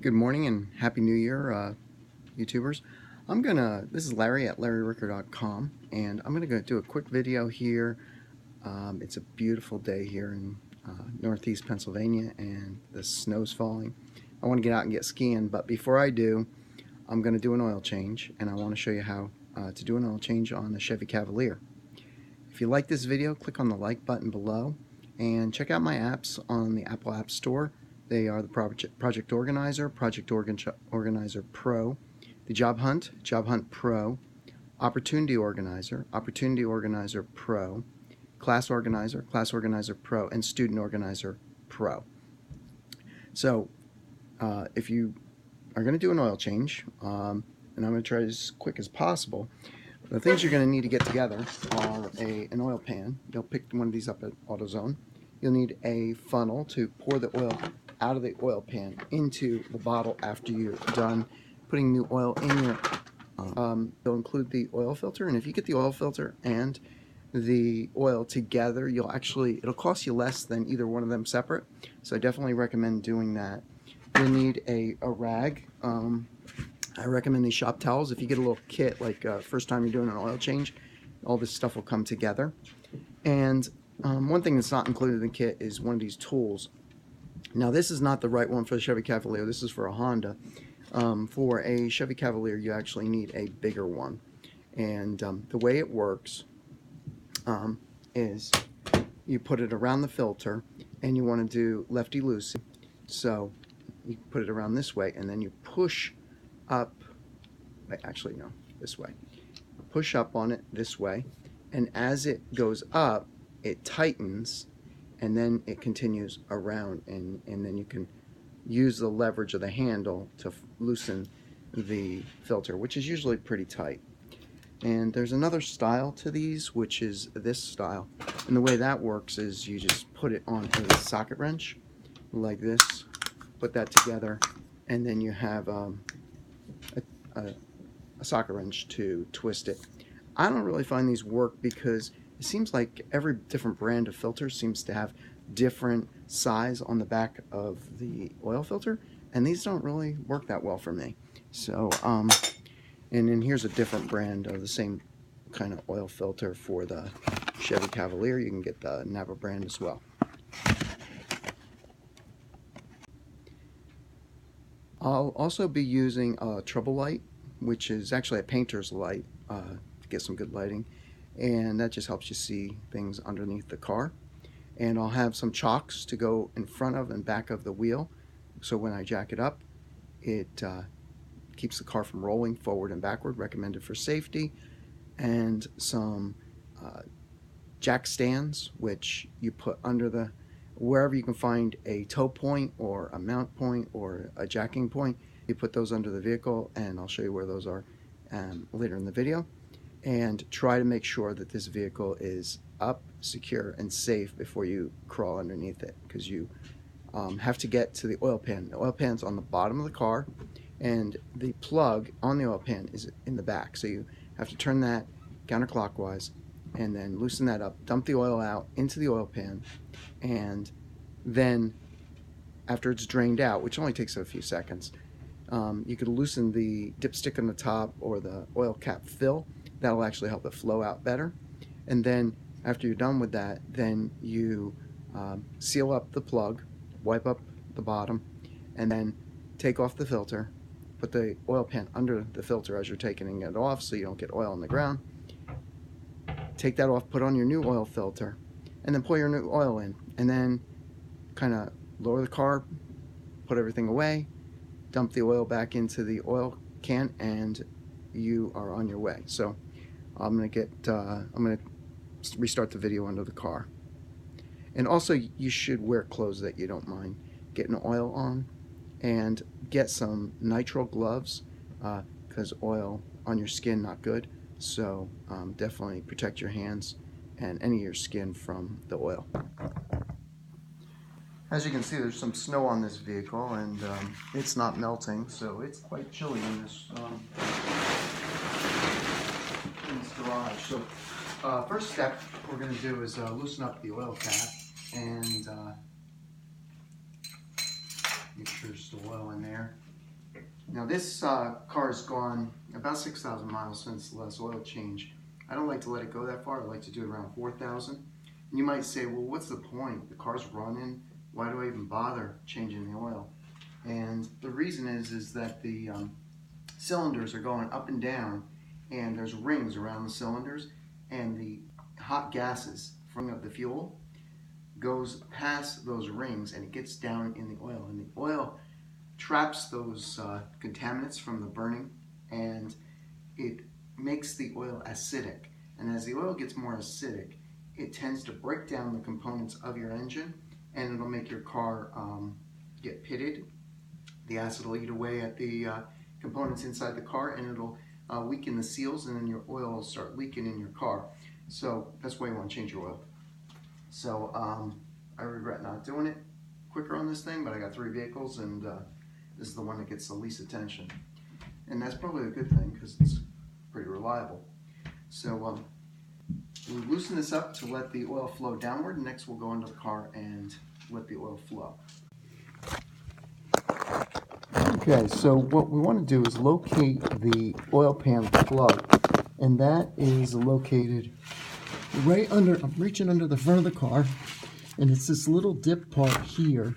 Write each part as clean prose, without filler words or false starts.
Good morning and Happy New Year, YouTubers. This is Larry at LarryRicker.com, and I'm gonna do a quick video here. It's a beautiful day here in Northeast Pennsylvania, and the snow's falling. I want to get out and get skiing, but before I do, I'm gonna do an oil change, and I want to show you how to do an oil change on the Chevy Cavalier. If you like this video, click on the like button below, and check out my apps on the Apple App Store. They are the Project Organizer, Organizer Pro, the Job Hunt Pro, Opportunity Organizer, Opportunity Organizer Pro, Class Organizer Pro, and Student Organizer Pro. So if you are going to do an oil change, and I'm going to try as quick as possible, the things you're going to need to get together are an oil pan. You'll pick one of these up at AutoZone. You'll need a funnel to pour the oil out of the oil pan into the bottle after you're done putting new oil in your you'll include the oil filter, and if you get the oil filter and the oil together, it'll cost you less than either one of them separate, so I definitely recommend doing that. You'll need a rag. I recommend these shop towels. If you get a little kit, like first time you're doing an oil change, all this stuff will come together. And one thing that's not included in the kit is one of these tools. Now, this is not the right one for the Chevy Cavalier. This is for a Honda. For a Chevy Cavalier, you actually need a bigger one. And the way it works is you put it around the filter, and you want to do lefty-loosey. So you put it around this way, and then you push up. Actually, no, this way. Push up on it this way, and as it goes up, it tightens, and then it continues around, and then you can use the leverage of the handle to loosen the filter, which is usually pretty tight. And there's another style to these, which is this style, and the way that works is you just put it on a socket wrench like this, put that together, and then you have a socket wrench to twist it. I don't really find these work because it seems like every different brand of filter seems to have different size on the back of the oil filter, and these don't really work that well for me. So and then here's a different brand of the same kind of oil filter for the Chevy Cavalier. You can get the Nava brand as well. I'll also be using a trouble light, which is actually a painter's light, to get some good lighting, and that just helps you see things underneath the car. And I'll have some chocks to go in front of and back of the wheel, so when I jack it up, it keeps the car from rolling forward and backward, recommended for safety. And some jack stands, which you put under wherever you can find a tow point or a mount point or a jacking point. You put those under the vehicle, and I'll show you where those are later in the video. And try to make sure that this vehicle is up, secure, and safe before you crawl underneath it, because you have to get to the oil pan. The oil pan's on the bottom of the car, and the plug on the oil pan is in the back. So you have to turn that counterclockwise and then loosen that up, dump the oil out into the oil pan, and then after it's drained out, which only takes a few seconds, you could loosen the dipstick on the top or the oil cap fill. That'll actually help it flow out better. And then after you're done with that, then you seal up the plug, wipe up the bottom, and then take off the filter, put the oil pan under the filter as you're taking it off so you don't get oil on the ground. Take that off, put on your new oil filter, and then pour your new oil in, and then kind of lower the car, put everything away, dump the oil back into the oil can, and you are on your way. So I'm gonna restart the video under the car. And also, you should wear clothes that you don't mind getting oil on, and get some nitrile gloves, because oil on your skin not good. So definitely protect your hands and any of your skin from the oil. As you can see, there's some snow on this vehicle, and it's not melting, so it's quite chilly in this garage. So first step we're going to do is loosen up the oil cap, and make sure there's still oil in there. Now this car's gone about 6,000 miles since the last oil change. I don't like to let it go that far. I like to do it around 4,000. And you might say, well, what's the point? The car's running. Why do I even bother changing the oil? And the reason is that the cylinders are going up and down, and there's rings around the cylinders, and the hot gases from the fuel goes past those rings and it gets down in the oil, and the oil traps those contaminants from the burning, and it makes the oil acidic. And as the oil gets more acidic, it tends to break down the components of your engine, and it'll make your car get pitted. The acid will eat away at the components inside the car, and it'll weaken the seals, and then your oil will start leaking in your car. So that's why you want to change your oil. So I regret not doing it quicker on this thing, but I got 3 vehicles, and this is the one that gets the least attention. And that's probably a good thing because it's pretty reliable. So we'll loosen this up to let the oil flow downward, and next we'll go into the car and let the oil flow. Okay, so what we want to do is locate the oil pan plug, and that is located right under, I'm reaching under the front of the car, and it's this little dip part here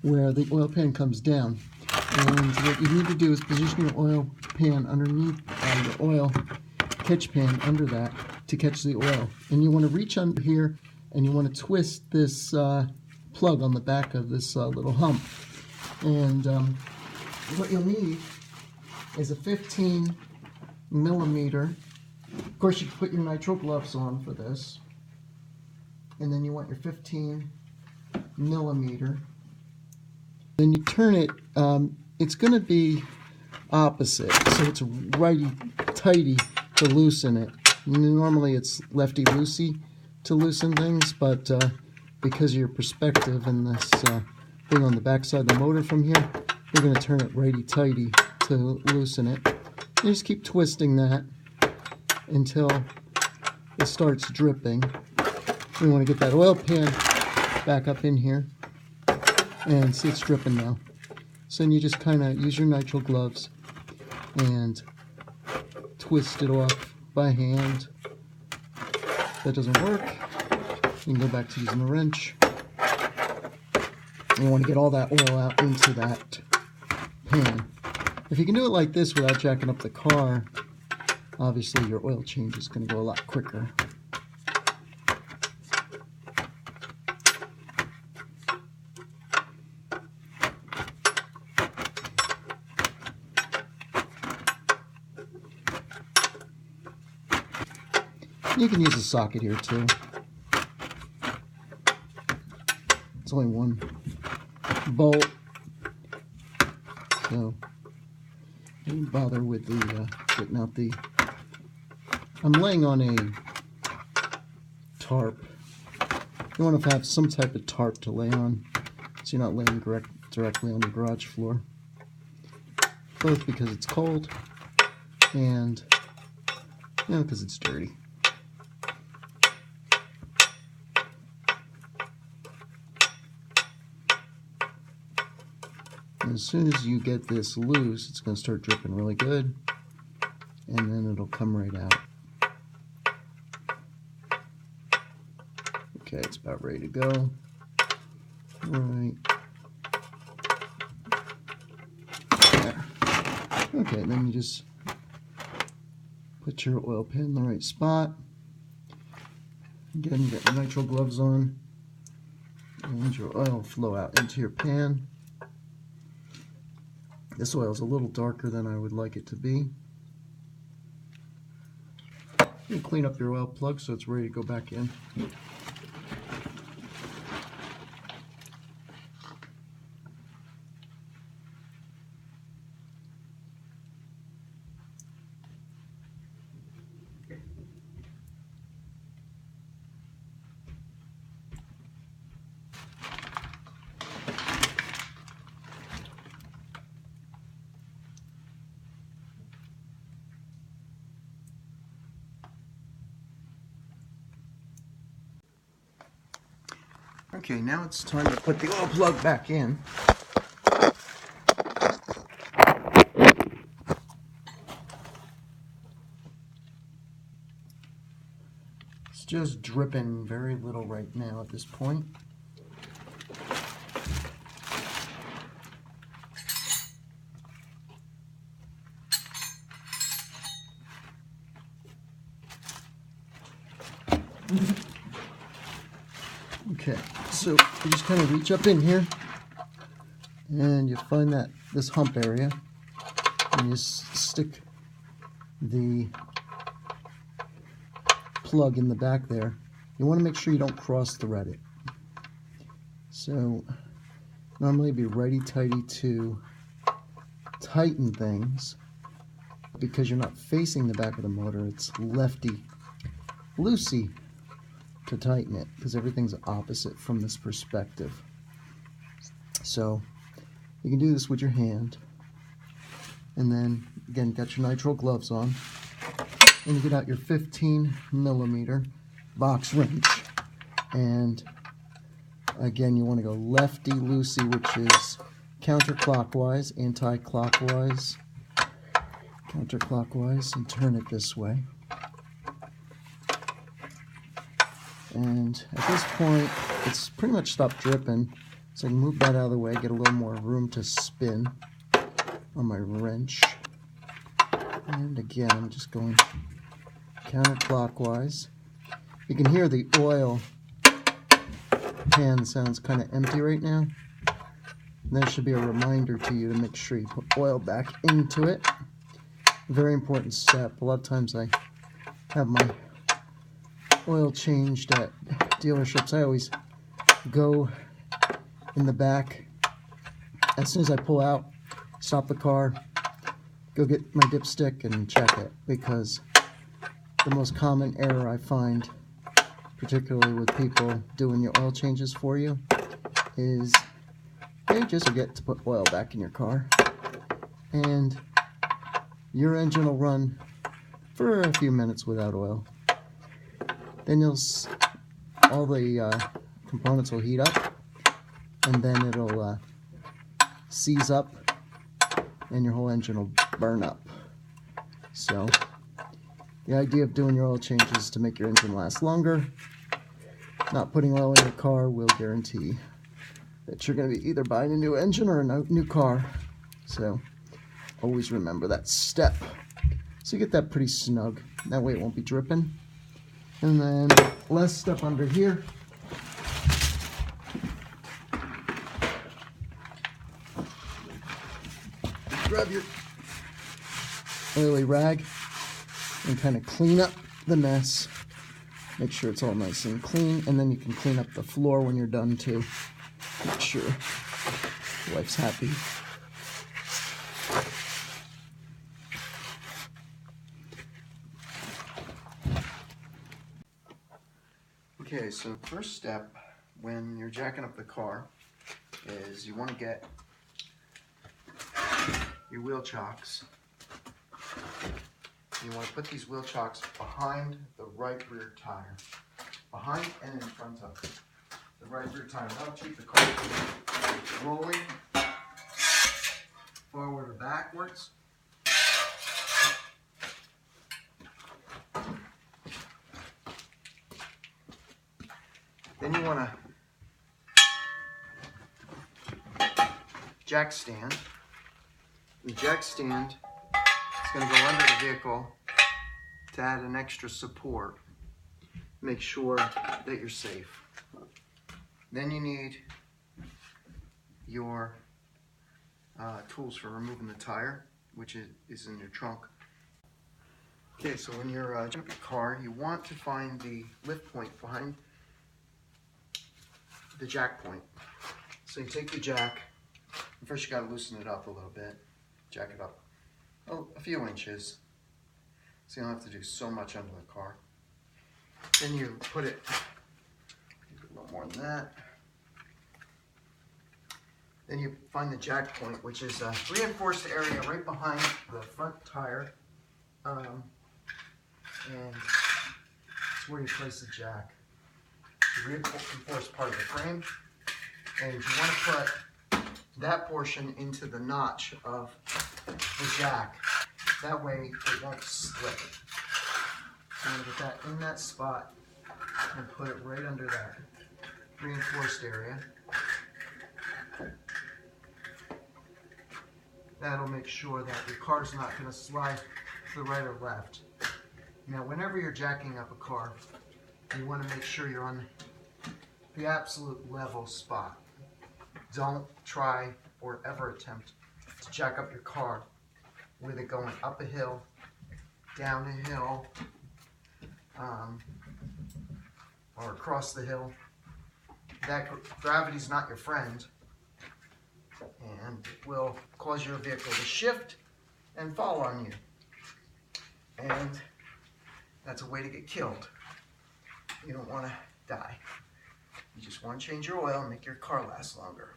where the oil pan comes down. And what you need to do is position your oil pan underneath your oil catch pan under that to catch the oil. And you want to reach under here and you want to twist this plug on the back of this little hump. And what you'll need is a 15 millimeter. Of course, you can put your nitrile gloves on for this. And then you want your 15 millimeter. Then you turn it, it's going to be opposite, so it's righty-tighty to loosen it. Normally it's lefty-loosey to loosen things, but because of your perspective and this thing on the back side of the motor from here, you're going to turn it righty-tighty to loosen it. You just keep twisting that until it starts dripping. We want to get that oil pan back up in here, and see, it's dripping now. So then you just kind of use your nitrile gloves and twist it off by hand. If that doesn't work, you can go back to using a wrench. You want to get all that oil out into that pan. If you can do it like this without jacking up the car, obviously your oil change is going to go a lot quicker. You can use a socket here too. It's only one bolt, so don't bother with the getting out the. I'm laying on a tarp. You want to have some type of tarp to lay on, so you're not laying directly on the garage floor. Both because it's cold and because it's dirty. As soon as you get this loose, it's going to start dripping really good, and then it'll come right out. Okay, it's about ready to go. Right there. Okay, then you just put your oil pan in the right spot. Again, get your nitrile gloves on, and your oil will flow out into your pan. This oil is a little darker than I would like it to be. You clean up your oil plug so it's ready to go back in. Okay, now it's time to put the oil plug back in. It's just dripping very little right now at this point. Okay, so you just kind of reach up in here and you find this hump area, and you stick the plug in the back there. You want to make sure you don't cross thread it. So normally it'd be righty-tighty to tighten things. Because you're not facing the back of the motor, it's lefty-loosey to tighten it, because everything's opposite from this perspective. So you can do this with your hand, and then again, got your nitrile gloves on, and you get out your 15mm box wrench, and again you want to go lefty-loosey, which is counterclockwise, anti-clockwise, counterclockwise, and turn it this way. And at this point, it's pretty much stopped dripping, so I can move that out of the way, get a little more room to spin on my wrench. And again, I'm just going counterclockwise. You can hear the oil pan sounds kind of empty right now. And there should be a reminder to you to make sure you put oil back into it. Very important step. A lot of times I have my oil changed at dealerships. I always go in the back as soon as I pull out, stop the car, go get my dipstick and check it, because the most common error I find, particularly with people doing your oil changes for you, is they just forget to put oil back in your car, and your engine will run for a few minutes without oil. Then all the components will heat up, and then it'll seize up, and your whole engine will burn up. So the idea of doing your oil changes is to make your engine last longer. Not putting oil in your car will guarantee that you're going to be either buying a new engine or a new car. So always remember that step. So you get that pretty snug. That way it won't be dripping. And then last step under here. Grab your oily rag and kind of clean up the mess. Make sure it's all nice and clean, and then you can clean up the floor when you're done too. Make sure your wife's happy. Okay, so first step when you're jacking up the car is you want to get your wheel chocks. You want to put these wheel chocks behind the right rear tire. Behind and in front of the right rear tire. That'll keep the car rolling forward or backwards. Then you want a jack stand. The jack stand is going to go under the vehicle to add an extra support. Make sure that you're safe. Then you need your tools for removing the tire, which is in your trunk. Okay, so when you're jacking up your car, you want to find the lift point behind the jack point. So you take the jack, and first you got to loosen it up a little bit, jack it up a few inches, so you don't have to do so much under the car. Then you put it a little more than that. Then you find the jack point, which is a reinforced area right behind the front tire, and it's where you place the jack. The reinforced part of the frame, and you want to put that portion into the notch of the jack. That way it won't slip. So I'm going to get that in that spot, and put it right under that reinforced area. That'll make sure that your car's not going to slide to the right or left. Now, whenever you're jacking up a car, you want to make sure you're on the absolute level spot. Don't try or ever attempt to jack up your car with it going up a hill, down a hill, or across the hill. That gravity's not your friend, and it will cause your vehicle to shift and fall on you. And that's a way to get killed. You don't want to die. You just want to change your oil and make your car last longer.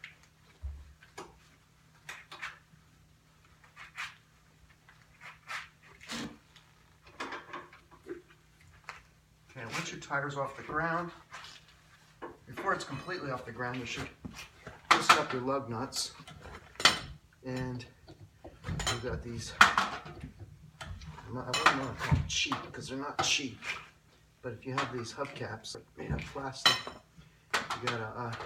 Okay, once your tire's off the ground, before it's completely off the ground, you should loosen up your lug nuts. And we've got these, I wouldn't want to call them cheap because they're not cheap, but if you have these hubcaps made of plastic, you gotta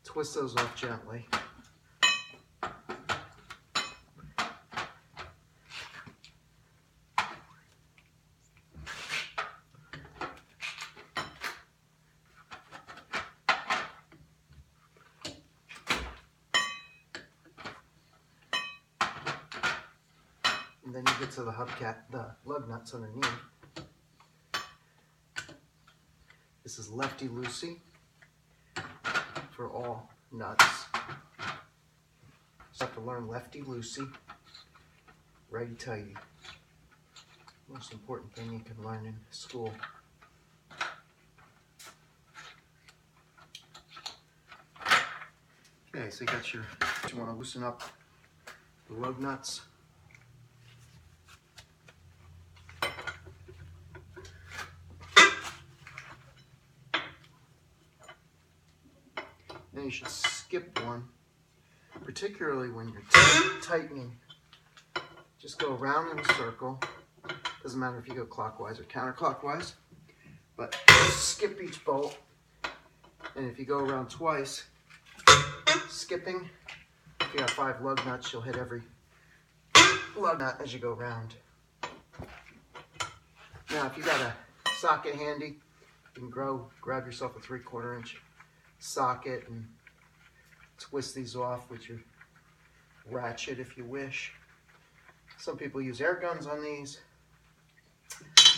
twist those off gently. And then you get to the hubcap, the lug nuts underneath. This is lefty-loosey for all nuts. So you have to learn lefty-loosey, righty-tighty. Most important thing you can learn in school. Okay, so you want to loosen up the lug nuts. Then you should skip one, particularly when you're tightening. Just go around in a circle. Doesn't matter if you go clockwise or counterclockwise, but skip each bolt. And if you go around twice, skipping, if you have 5 lug nuts, you'll hit every lug nut as you go around. Now, if you got a socket handy, you can grab yourself a 3/4 inch socket and twist these off with your ratchet if you wish. Some people use air guns on these.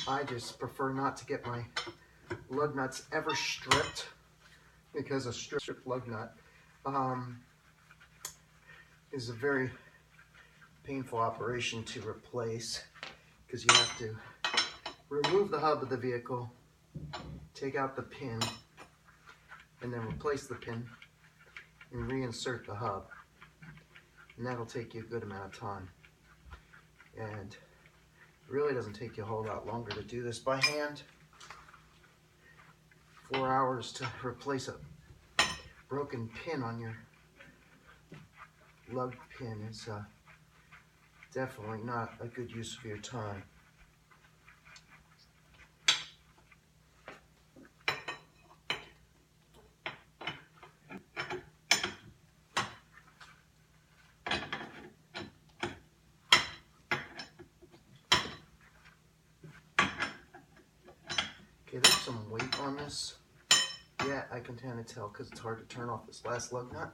I just prefer not to get my lug nuts ever stripped, because a stripped lug nut is a very painful operation to replace, because you have to remove the hub of the vehicle, take out the pin, and then replace the pin and reinsert the hub. And that'll take you a good amount of time. And it really doesn't take you a whole lot longer to do this by hand. 4 hours to replace a broken pin on your lug pin is definitely not a good use of your time. Okay, there's some weight on this. Yeah, I can kind of tell because it's hard to turn off this last lug nut.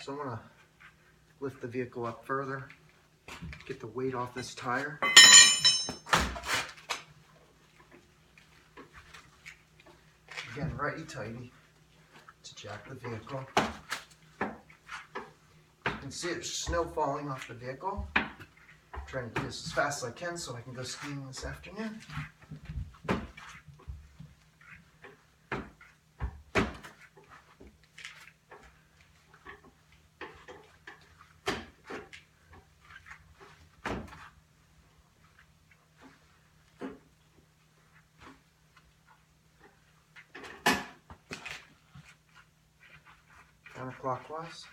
So I'm going to lift the vehicle up further, get the weight off this tire. Again, righty-tighty to jack the vehicle. You can see there's snow falling off the vehicle. I'm trying to do this as fast as I can so I can go skiing this afternoon. Counterclockwise.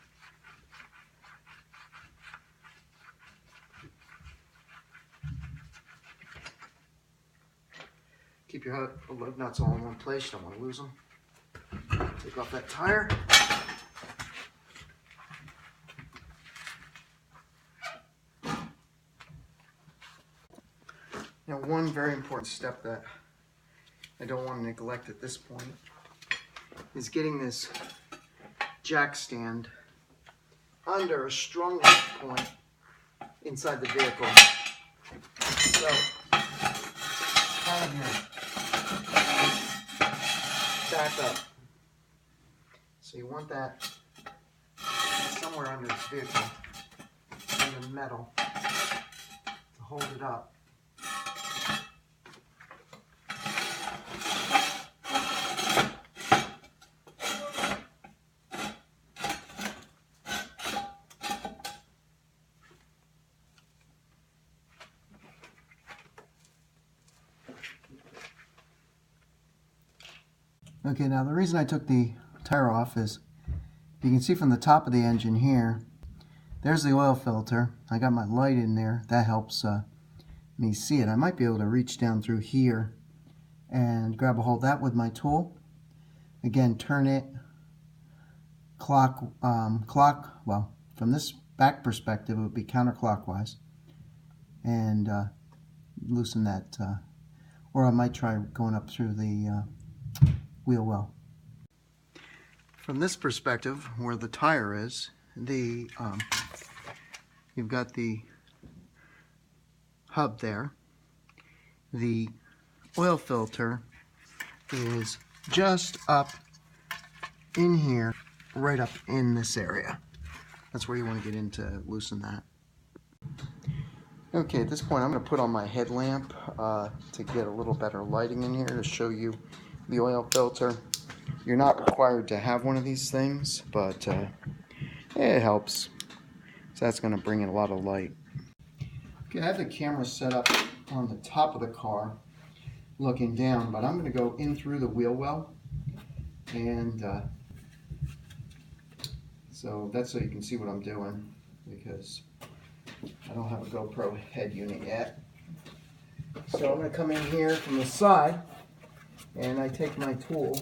keep your lug nuts all in one place. You don't want to lose them. Take off that tire. Now, one very important step that I don't want to neglect at this point is getting this jack stand under a strong point inside the vehicle. So, kind of here, back up. So you want that somewhere under this vehicle, under metal, to hold it up. Okay, now the reason I took the tire off is you can see from the top of the engine here, there's the oil filter. I got my light in there. That helps me see it. I might be able to reach down through here and grab a hold of that with my tool. Again, turn it well, from this back perspective, it would be counterclockwise. And loosen that, or I might try going up through the wheel well. From this perspective, where the tire is, you've got the hub there. The oil filter is just up in here, right up in this area. That's where you want to get in to loosen that. Okay, at this point I'm going to put on my headlamp to get a little better lighting in here to show you the oil filter. You're not required to have one of these things, but it helps. So that's going to bring in a lot of light. Okay, I have the camera set up on the top of the car looking down, but I'm going to go in through the wheel well, and so that's so you can see what I'm doing, because I don't have a GoPro head unit yet. So I'm going to come in here from the side, and I take my tool,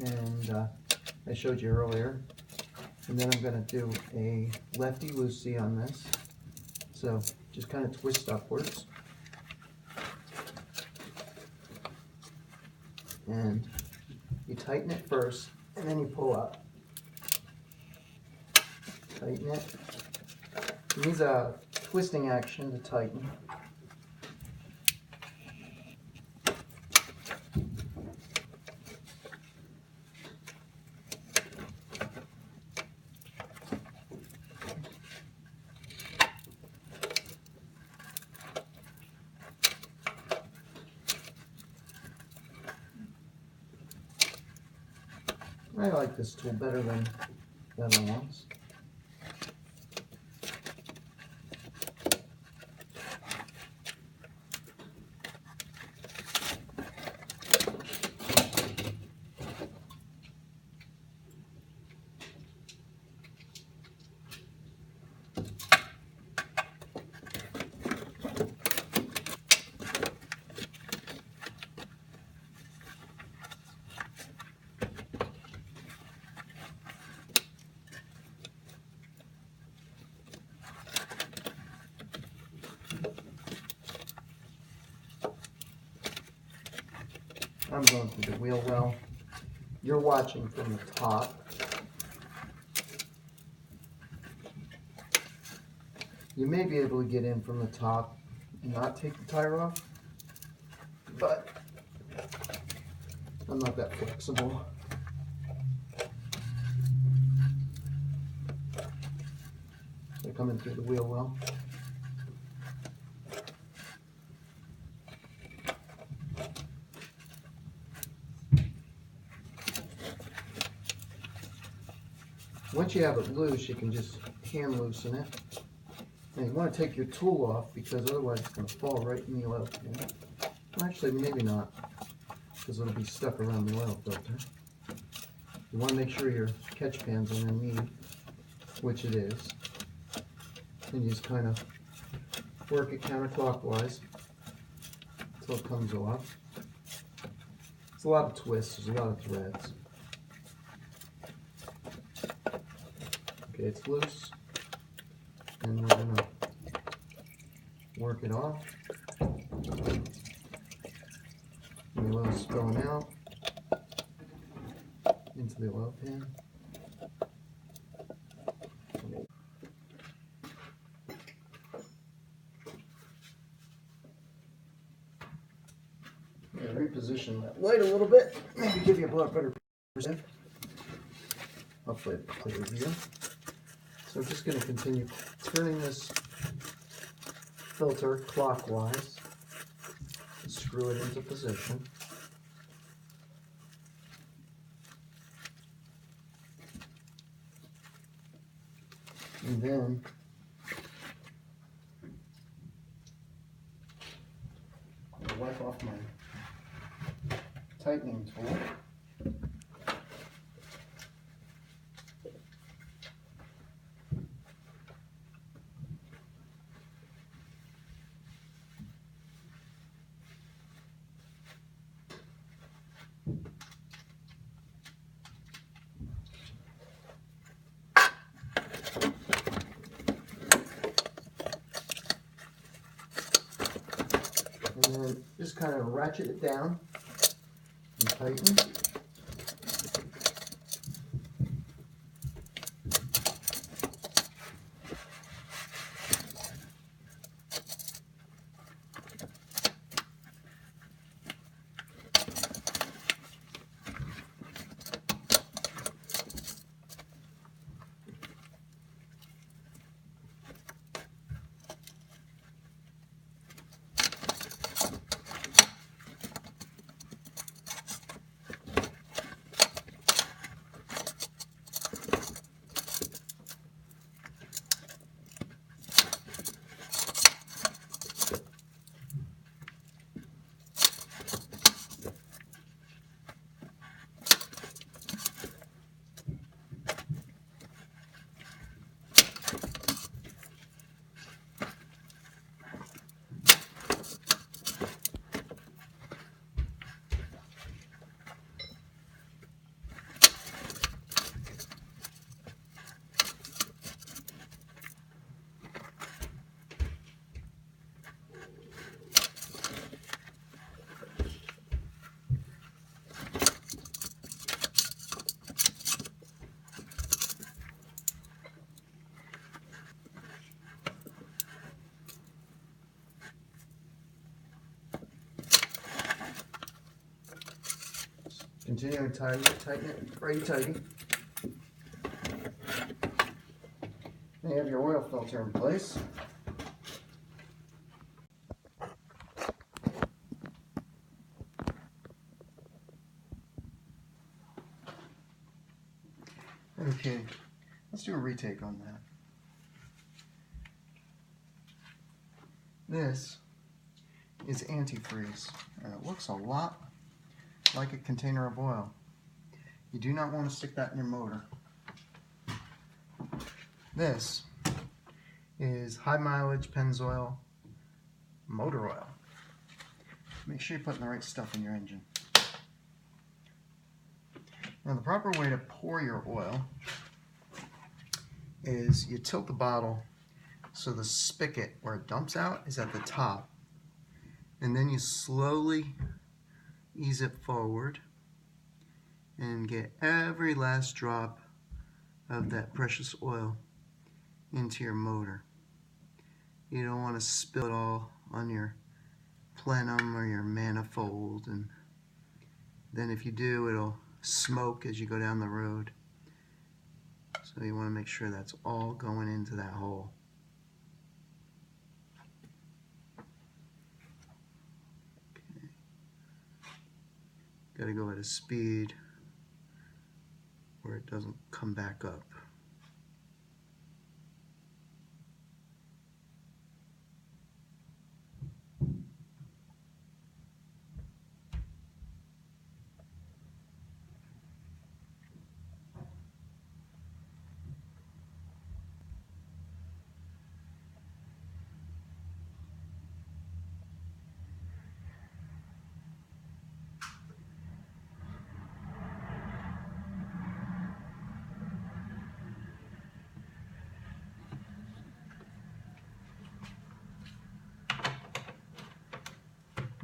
and I showed you earlier, and then I'm going to do a lefty-loosey on this. So just kind of twist upwards, and you tighten it first, and then you pull up. Tighten it. It needs a twisting action to tighten. I like this tool better than the other ones. I'm going through the wheel well. You're watching from the top. You may be able to get in from the top and not take the tire off, but I'm not that flexible. So I come in through the wheel well. Once you have it loose, you can just hand loosen it. And you want to take your tool off, because otherwise it's going to fall right in the oil pan. Well, actually, maybe not, because it'll be stuck around the oil filter. You want to make sure your catch pan's underneath, which it is. And you just kind of work it counterclockwise so it comes off. It's a lot of twists, there's a lot of threads. Okay, it's loose, and we're going to work it off. The oil is spilling out into the oil pan. Reposition that light a little bit, maybe give you a better percent. Hopefully a clear view. So I'm just going to continue turning this filter clockwise to screw it into position. And then I'll wipe off my tightening tool. And then just kind of ratchet it down and tighten. Continuing to tighten it, very tighty. Then you have your oil filter in place. Okay, let's do a retake on that. This is antifreeze, and it looks a lot like a container of oil. You do not want to stick that in your motor. This is high mileage Pennzoil motor oil. Make sure you're putting the right stuff in your engine. Now the proper way to pour your oil is you tilt the bottle so the spigot where it dumps out is at the top, and then you slowly ease it forward and get every last drop of that precious oil into your motor. You don't want to spill it all on your plenum or your manifold, and then if you do, it'll smoke as you go down the road. So you want to make sure that's all going into that hole. Okay. Got to go at a speed where it doesn't come back up.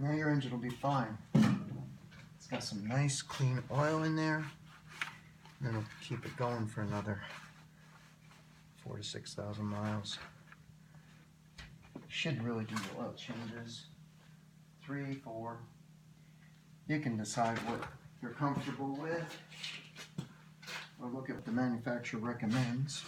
Now your engine will be fine. It's got some nice clean oil in there, and it'll keep it going for another 4,000 to 6,000 miles. Should really do the oil changes. 3, 4. You can decide what you're comfortable with, or look at what the manufacturer recommends.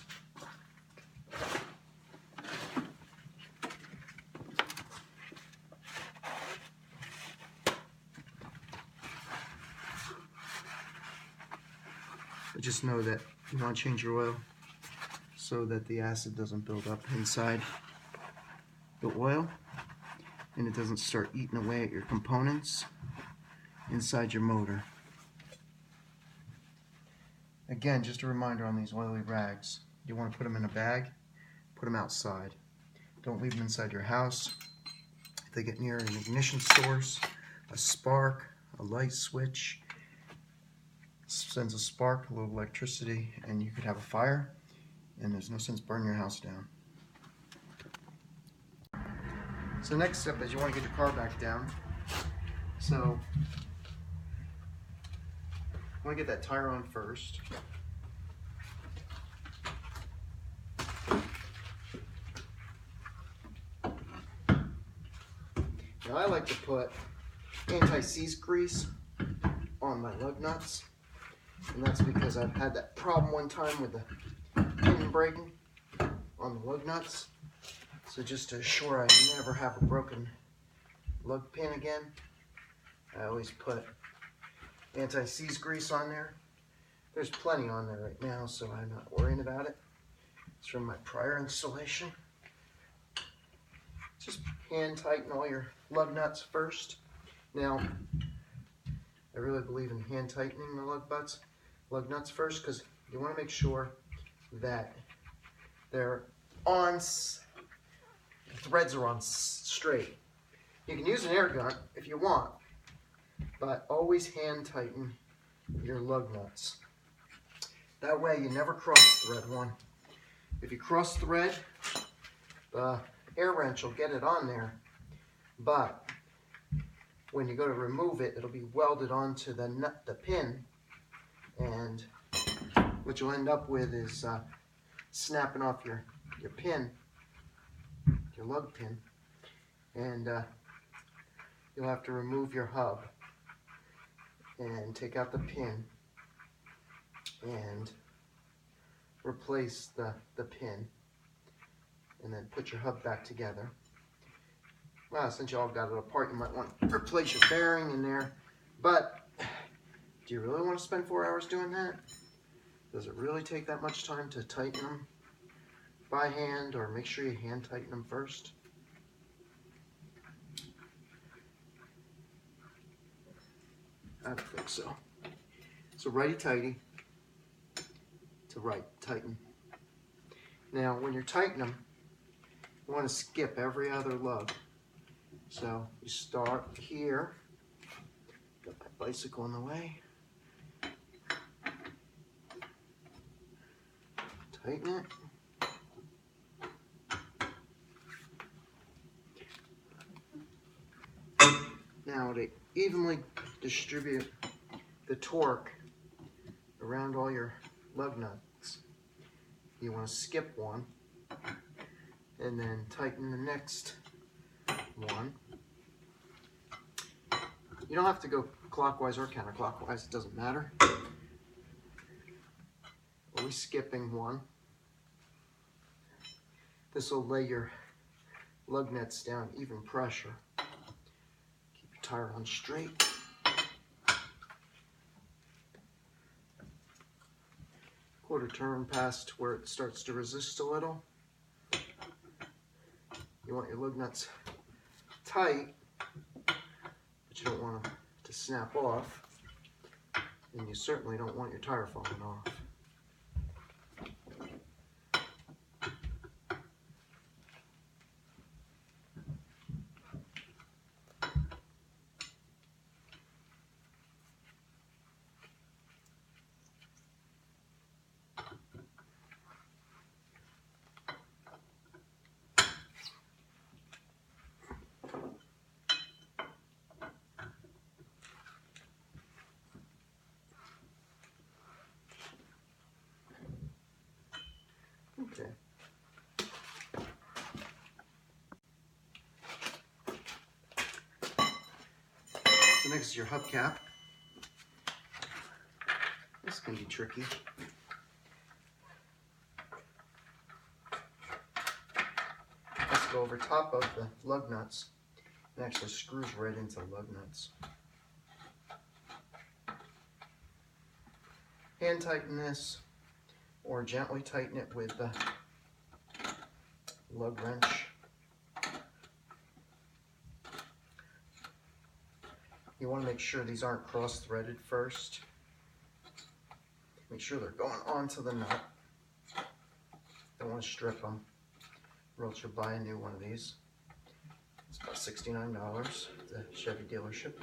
But just know that you want to change your oil so that the acid doesn't build up inside the oil and it doesn't start eating away at your components inside your motor. Again, just a reminder on these oily rags, you want to put them in a bag, put them outside. Don't leave them inside your house. If they get near an ignition source, a spark, a light switch, sends a spark, a little electricity, and you could have a fire, and there's no sense burning your house down. So next step is you want to get your car back down. So you want to get that tire on first. Now I like to put anti-seize grease on my lug nuts, and that's because I've had that problem one time with the pin breaking on the lug nuts. So just to assure I never have a broken lug pin again, I always put anti-seize grease on there. There's plenty on there right now, so I'm not worrying about it. It's from my prior installation. Just hand tighten all your lug nuts first. Now, I really believe in hand tightening the lug nuts first, because you want to make sure that they're on, the threads are on straight. You can use an air gun if you want, but always hand tighten your lug nuts. That way you never cross thread one. If you cross thread, the air wrench will get it on there, but when you go to remove it, it'll be welded onto the pin, and what you'll end up with is snapping off your pin, your lug pin, and you'll have to remove your hub and take out the pin and replace the pin, and then put your hub back together. Well, since you all got it apart, you might want to replace your bearing in there, but do you really want to spend 4 hours doing that? Does it really take that much time to tighten them by hand, or make sure you hand tighten them first? I don't think so. So righty-tighty to right tighten. Now, when you're tightening them, you want to skip every other lug. So you start here. Got my bicycle in the way. Tighten it. Now to evenly distribute the torque around all your lug nuts, you want to skip one and then tighten the next one. You don't have to go clockwise or counterclockwise, it doesn't matter. Always skipping one. This will lay your lug nuts down even pressure. Keep your tire on straight. Quarter turn past where it starts to resist a little. You want your lug nuts tight, but you don't want them to snap off, and you certainly don't want your tire falling off. is your hubcap. This can be tricky. Let's go over top of the lug nuts. It actually screws right into the lug nuts. Hand tighten this, or gently tighten it with the lug wrench. You want to make sure these aren't cross-threaded first. Make sure they're going onto the nut. Don't want to strip them, or else you'll buy a new one of these. It's about $69 at the Chevy dealership.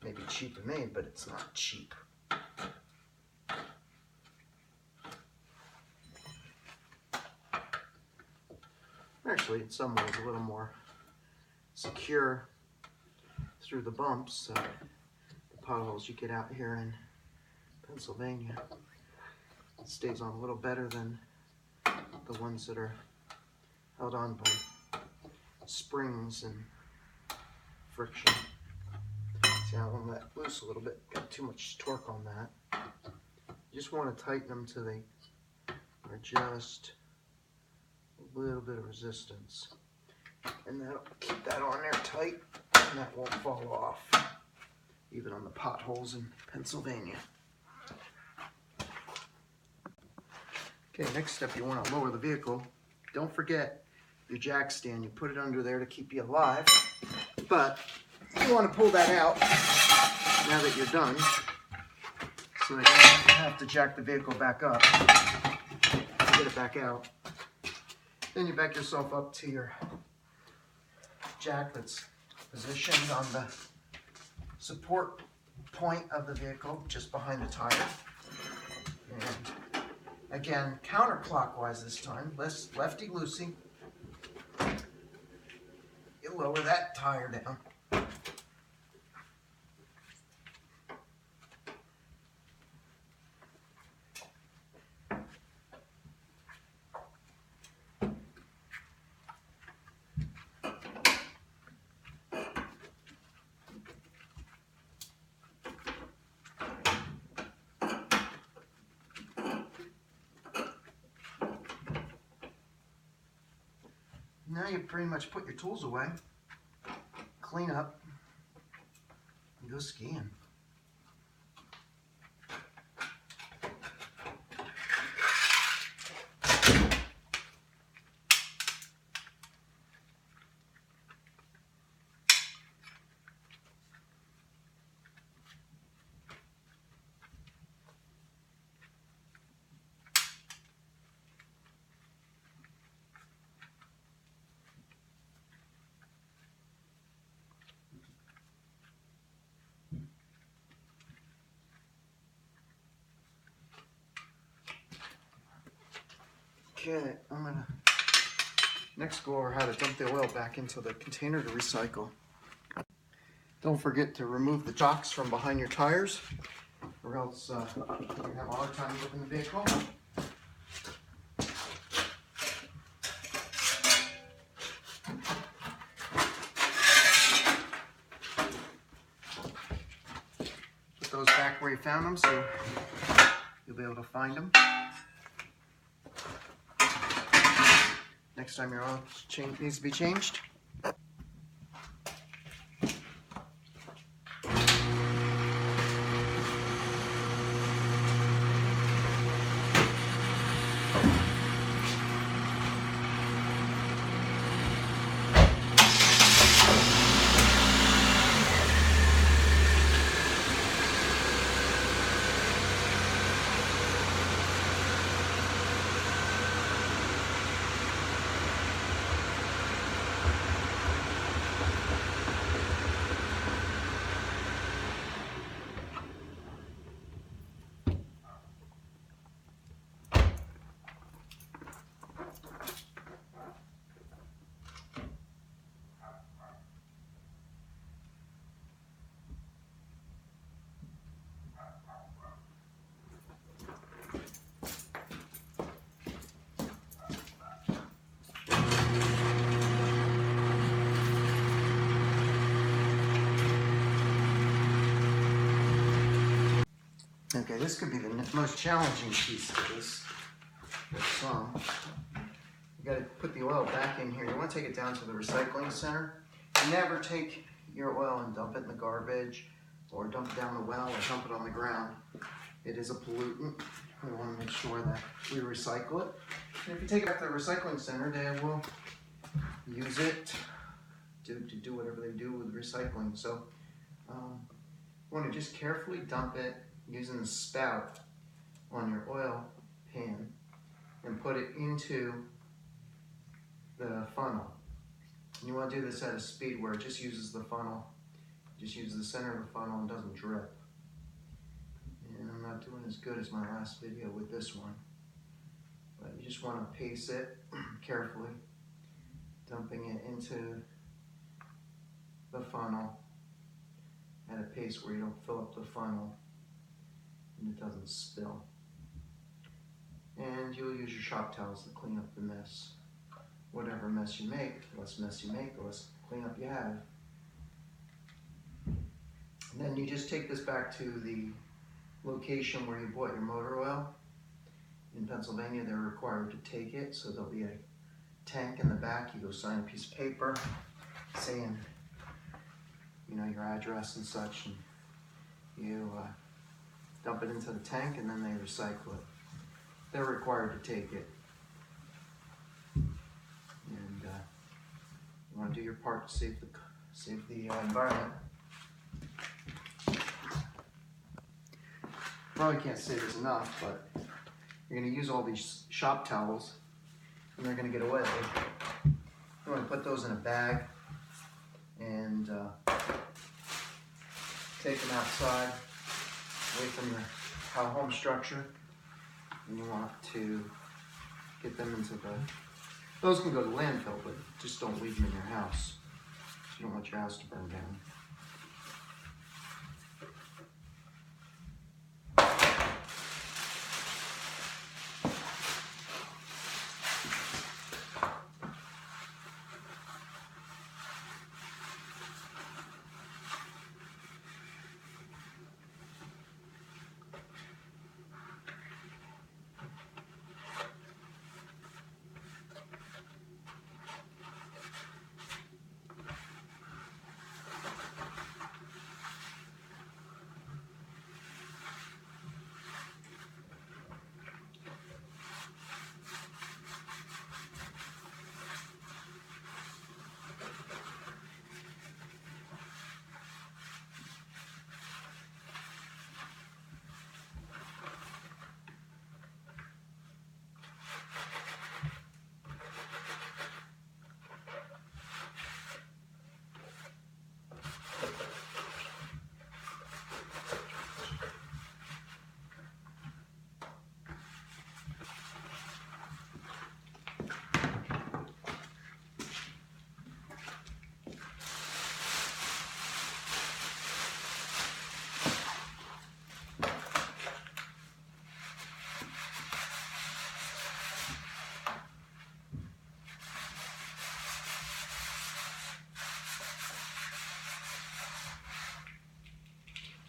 Maybe cheap made, but it's not cheap. Actually, in some ways, a little more secure through the bumps, the potholes you get out here in Pennsylvania. It stays on a little better than the ones that are held on by springs and friction. See, I want to let loose a little bit. Got too much torque on that. You just want to tighten them till they are just a little bit of resistance, and that'll keep that on there tight, and that won't fall off, even on the potholes in Pennsylvania. Okay, next step, you want to lower the vehicle. Don't forget your jack stand. You put it under there to keep you alive, but you want to pull that out now that you're done, so that you don't have to jack the vehicle back up to get it back out. Then you back yourself up to your jack that's positioned on the support point of the vehicle, just behind the tire. And again, counterclockwise this time, lefty-loosey. You lower that tire down. Now you pretty much put your tools away, clean up, and go skiing. Okay, I'm gonna next go over how to dump the oil back into the container to recycle. Don't forget to remove the chocks from behind your tires, or else you're gonna have a hard time moving the vehicle. Put those back where you found them, so you'll be able to find them. Next time your oil needs to be changed. Okay, this could be the most challenging piece of this song. You got to put the oil back in here. You want to take it down to the recycling center. You never take your oil and dump it in the garbage, or dump it down the well, or dump it on the ground. It is a pollutant. We want to make sure that we recycle it. And if you take it back to the recycling center, they will use it to do whatever they do with recycling. So you want to just carefully dump it using the spout on your oil pan and put it into the funnel. And you want to do this at a speed where it just uses the funnel, just uses the center of the funnel and doesn't drip. And I'm not doing as good as my last video with this one, but you just want to pace it carefully, dumping it into the funnel at a pace where you don't fill up the funnel and it doesn't spill. And you'll use your shop towels to clean up the mess. Whatever mess you make, the less mess you make, the less cleanup you have. And then you just take this back to the location where you bought your motor oil. In Pennsylvania, they're required to take it, so there'll be a tank in the back. You go sign a piece of paper saying, you know, your address and such, and you dump it into the tank, and then they recycle it. They're required to take it. And you want to do your part to save the environment. Probably can't say this enough, but you're going to use all these shop towels, and they're going to get away. You want to put those in a bag and take them outside, away from your home structure, and you want to get them into those can go to landfill, but just don't leave them in your house. You don't want your house to burn down.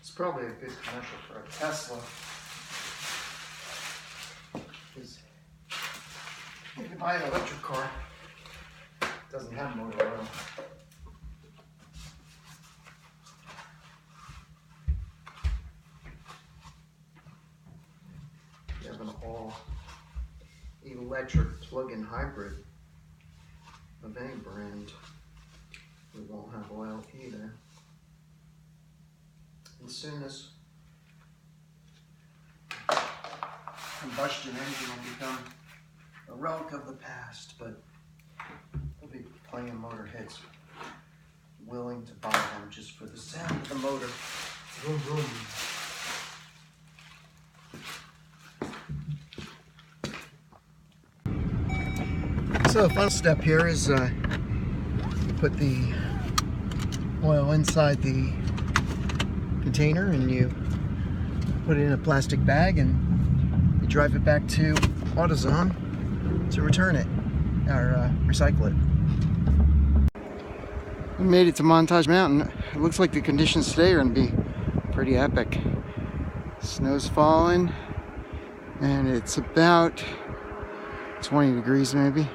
It's probably a good commercial for a Tesla, because if you buy an electric car, it doesn't have motor oil. You have an all-electric plug-in hybrid of any brand, it won't have oil either. As soon as combustion engine will become a relic of the past, but there'll be plenty of motorheads willing to buy them just for the sound of the motor. Vroom, vroom. So the final step here is put the oil inside the container, and you put it in a plastic bag, and you drive it back to AutoZone to return it or recycle it. We made it to Montage Mountain. It looks like the conditions today are going to be pretty epic. Snow's falling, and it's about 20 degrees maybe.